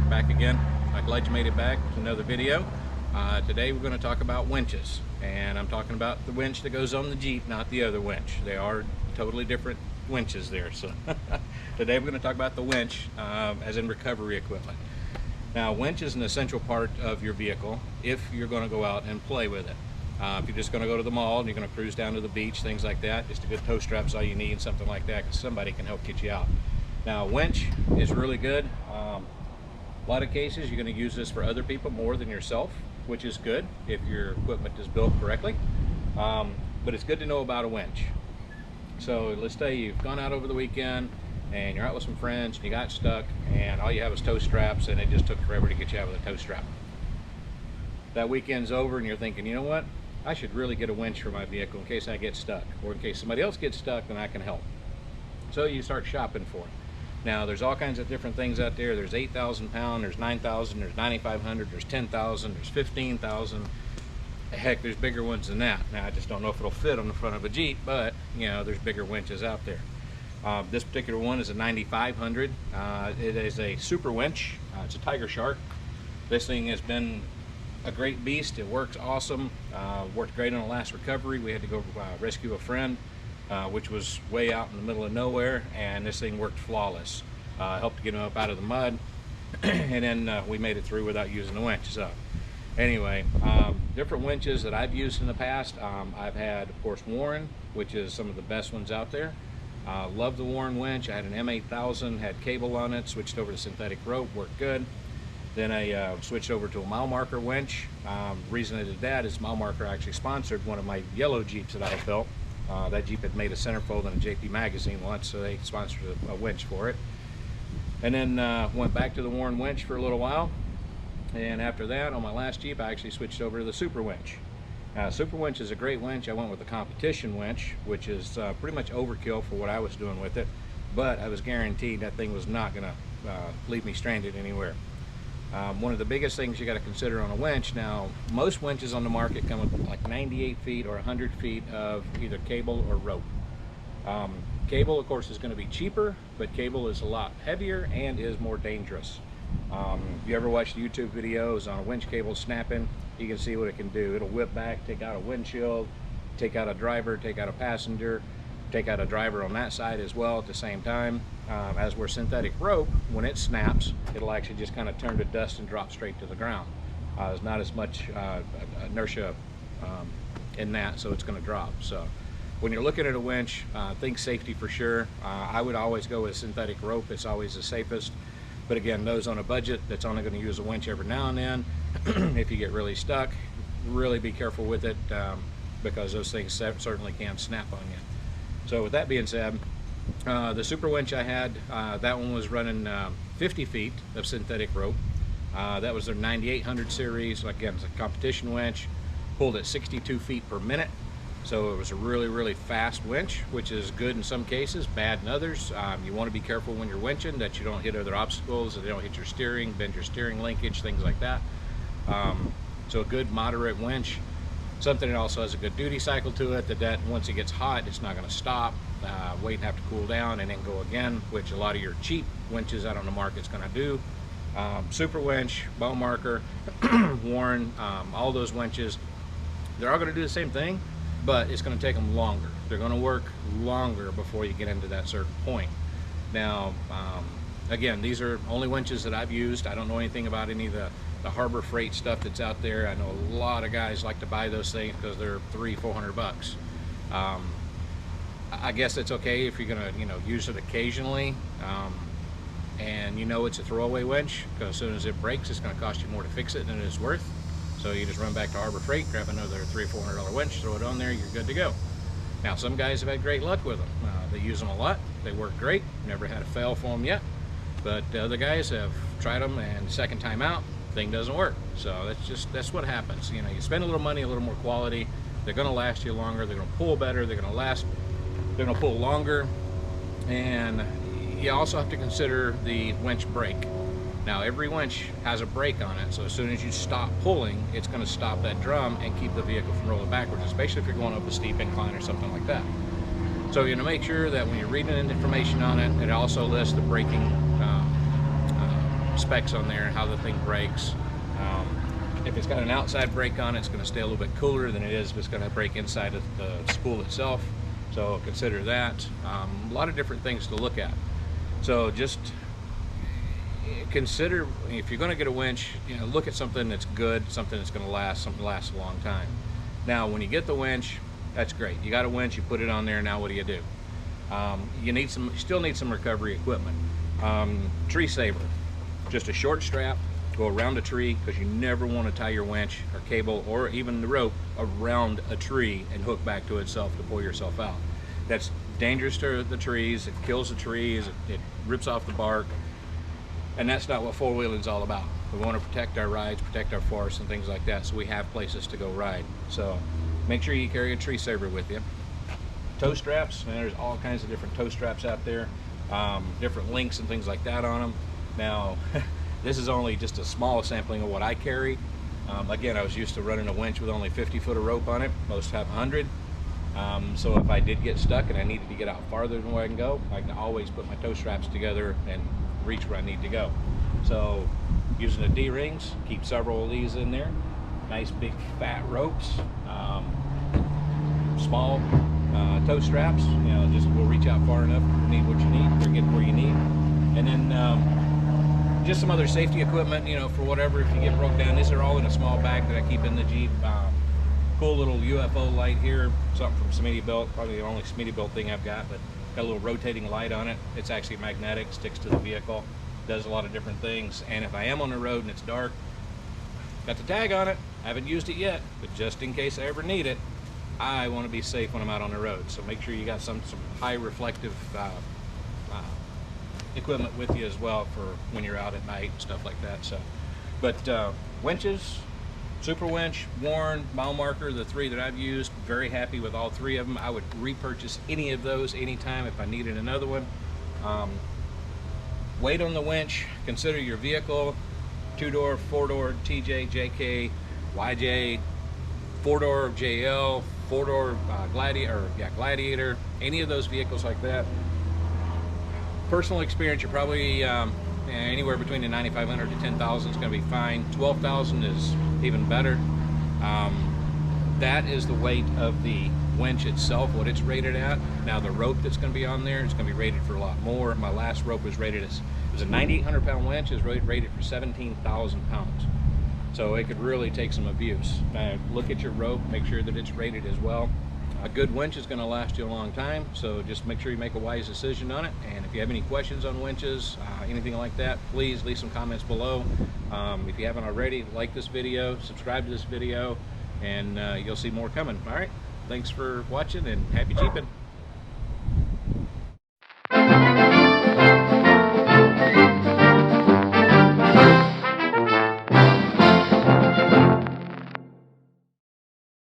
back again. I'm glad you made it back to another video. Today we're going to talk about winches, and I'm talking about the winch that goes on the Jeep, not the other winch. They are totally different winches there. So today we're going to talk about the winch, as in recovery equipment. Now, winch is an essential part of your vehicle if you're going to go out and play with it. If you're just going to go to the mall and you're going to cruise down to the beach, things like that, just a good tow strap's all you need, something like that, because somebody can help get you out. Now, winch is really good. A lot of cases you're going to use this for other people more than yourself, which is good if your equipment is built correctly. But it's good to know about a winch. So let's say you've gone out over the weekend and you're out with some friends and you got stuck and all you have is tow straps and it just took forever to get you out with a tow strap. That weekend's over and you're thinking, you know what, I should really get a winch for my vehicle in case I get stuck, or in case somebody else gets stuck, then I can help. So you start shopping for it. Now, there's all kinds of different things out there. There's 8,000 pound, there's 9,000, there's 9,500, there's 10,000, there's 15,000. Heck, there's bigger ones than that. Now, I just don't know if it'll fit on the front of a Jeep, but you know, there's bigger winches out there. This particular one is a 9,500. It is a super winch. It's a Tiger Shark. This thing has been a great beast. It works awesome. Worked great on the last recovery. We had to go rescue a friend, which was way out in the middle of nowhere, and this thing worked flawless. Helped to get him up out of the mud, and then we made it through without using the winch. So anyway, different winches that I've used in the past. I've had, of course, Warren, which is some of the best ones out there. Love the Warren winch. I had an M8000, had cable on it, switched over to synthetic rope, worked good. Then I switched over to a mile marker winch. The reason I did that is mile marker actually sponsored one of my yellow Jeeps that I built. That Jeep had made a centerfold in a JP magazine once, so they sponsored a winch for it. And then went back to the Warren winch for a little while. And after that, on my last Jeep, I actually switched over to the super winch. Super winch is a great winch. I went with the competition winch, which is pretty much overkill for what I was doing with it. But I was guaranteed that thing was not going to leave me stranded anywhere. One of the biggest things you got to consider on a winch, now most winches on the market come with like 98 feet or 100 feet of either cable or rope. Cable, of course, is going to be cheaper, but cable is a lot heavier and is more dangerous. If you ever watched YouTube videos on a winch cable snapping, you can see what it can do. It'll whip back, take out a windshield, take out a driver, take out a passenger, take out a driver on that side as well at the same time. As we're synthetic rope, when it snaps, it'll actually just kind of turn to dust and drop straight to the ground. There's not as much inertia in that, so it's going to drop. So when you're looking at a winch, think safety for sure. I would always go with synthetic rope. It's always the safest. But again, those on a budget that's only going to use a winch every now and then, if you get really stuck, really be careful with it, because those things certainly can snap on you. So with that being said, the super winch I had, that one was running 50 feet of synthetic rope. That was their 9800 series. Again, it's a competition winch, pulled at 62 feet per minute. So it was a really, really fast winch, which is good in some cases, bad in others. You want to be careful when you're winching that you don't hit other obstacles, that they don't hit your steering, bend your steering linkage, things like that. So a good moderate winch. Something that also has a good duty cycle to it, that once it gets hot, it's not going to stop, wait and have to cool down and then go again, which a lot of your cheap winches out on the market is going to do. Super winch, bow marker, Warren, all those winches, they're all going to do the same thing, but it's going to take them longer. They're going to work longer before you get into that certain point. Now, again, these are only winches that I've used. I don't know anything about any of the Harbor Freight stuff that's out there. I know a lot of guys like to buy those things because they're $300-400 bucks. I guess it's okay if you're gonna, use it occasionally, and it's a throwaway winch, because as soon as it breaks, it's gonna cost you more to fix it than it is worth. So you just run back to Harbor Freight, grab another $300-400 winch, throw it on there, you're good to go. Now, some guys have had great luck with them. They use them a lot. They work great. Never had a fail for them yet. But other guys have tried them, and the second time out, thing doesn't work. So that's what happens. You spend a little money, a little more quality, they're going to last you longer, they're going to pull better, they're going to pull longer. And you also have to consider the winch brake. Now, every winch has a brake on it, so as soon as you stop pulling, it's going to stop that drum and keep the vehicle from rolling backwards, especially if you're going up a steep incline or something like that. So you make sure that when you're reading information on it, it also lists the braking specs on there, how the thing brakes. If it's got an outside brake on it, it's going to stay a little bit cooler than it is if it's going to brake inside of the spool itself. So consider that. A lot of different things to look at. So just consider, if you're going to get a winch, look at something that's good, something that's going to last, something that lasts a long time. Now, when you get the winch, that's great. You got a winch, you put it on there. Now, what do? You still need some recovery equipment. Tree saver, just a short strap, go around a tree, because you never want to tie your winch or cable or even the rope around a tree and hook back to itself to pull yourself out. That's dangerous to the trees. It kills the trees. It rips off the bark. And that's not what four-wheeling is all about. We want to protect our rides, protect our forests and things like that, so we have places to go ride. So make sure you carry a tree saver with you. Tow straps, and there's all kinds of different tow straps out there, different links and things like that on them. Now, this is only just a small sampling of what I carry. Again, I was used to running a winch with only 50 foot of rope on it. Most have 100. So if I did get stuck and I needed to get out farther than where I can go, I can always put my tow straps together and reach where I need to go. So using the D-rings, keep several of these in there. Nice big fat ropes, small tow straps. Just will reach out far enough to need what you need or get where you need. And then just some other safety equipment, for whatever, if you get broke down. These are all in a small bag that I keep in the Jeep. Cool little UFO light here, something from Smittybilt, probably the only Smittybilt thing I've got, but got a little rotating light on it. It's actually magnetic, sticks to the vehicle, does a lot of different things. And if I am on the road and it's dark, got the tag on it, haven't used it yet, but just in case I ever need it, I want to be safe when I'm out on the road. So make sure you got some high reflective equipment with you as well for when you're out at night and stuff like that. So, but winches, Super Winch, Warren, Mile Marker, the three that I've used, very happy with all three of them. I would repurchase any of those anytime if I needed another one. Weight on the winch, consider your vehicle, 2-door, 4-door, TJ, JK, YJ, 4-door JL, 4-door Gladiator, any of those vehicles like that. Personal experience, you're probably anywhere between the 9,500 to 10,000 is going to be fine. 12,000 is even better. That is the weight of the winch itself, what it's rated at. Now the rope that's going to be on there is going to be rated for a lot more. My last rope was rated as, it was a 9,800 pound winch, is rated for 17,000 pounds. So it could really take some abuse. Look at your rope, make sure that it's rated as well. A good winch is going to last you a long time, so just make sure you make a wise decision on it. And if you have any questions on winches, anything like that, please leave some comments below. If you haven't already, like this video, subscribe to this video, and you'll see more coming. All right, thanks for watching, and happy Jeeping.